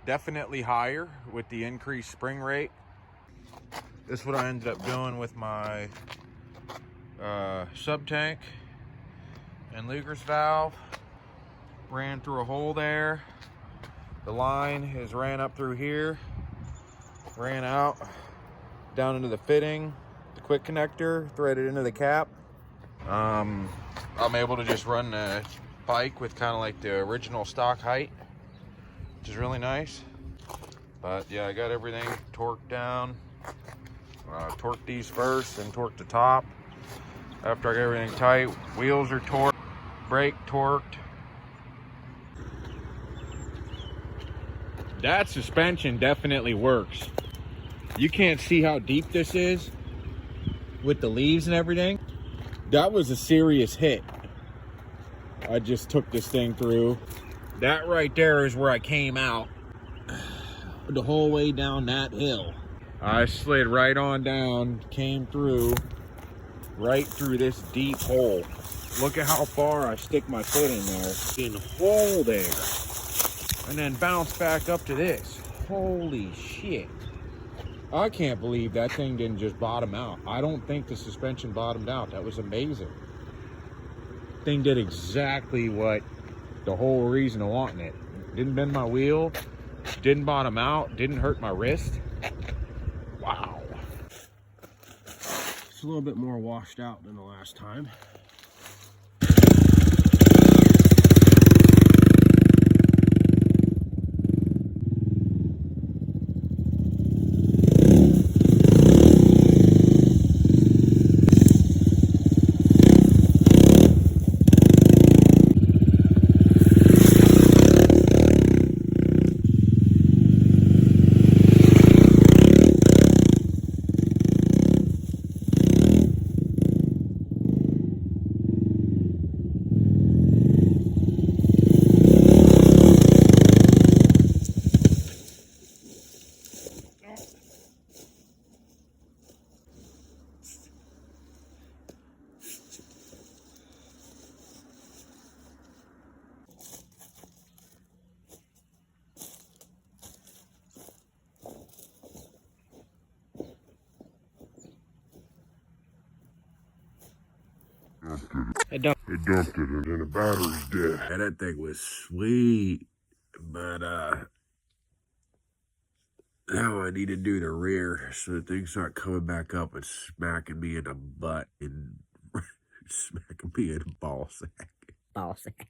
definitely higher with the increased spring rate. This is what I ended up doing with my sub tank and Luger's valve. Ran through a hole there. The line has ran up through here, ran out down into the fitting, the quick connector, threaded into the cap. I'm able to just run the bike with kind of like the original stock height, which is really nice. But yeah, I got everything torqued down. Torqued these first and torqued the top. After I got everything tight, wheels are torqued, brake torqued. That suspension definitely works. You can't see how deep this is with the leaves and everything. That was a serious hit. I just took this thing through. That right there is where I came out the whole way down that hill. I slid right on down, came through, right through this deep hole. Look at how far I stick my foot in there. In hole there. And then bounce back up to this. Holy shit. I can't believe that thing didn't just bottom out. I don't think the suspension bottomed out. That was amazing. Thing did exactly what the whole reason of wanting it. Didn't bend my wheel, didn't bottom out, didn't hurt my wrist. Wow. It's a little bit more washed out than the last time. It dumped it and then the battery's dead. Yeah, that thing was sweet, but now I need to do the rear so the things start coming back up and smacking me in the butt and smacking me in the ball sack. Ball sack.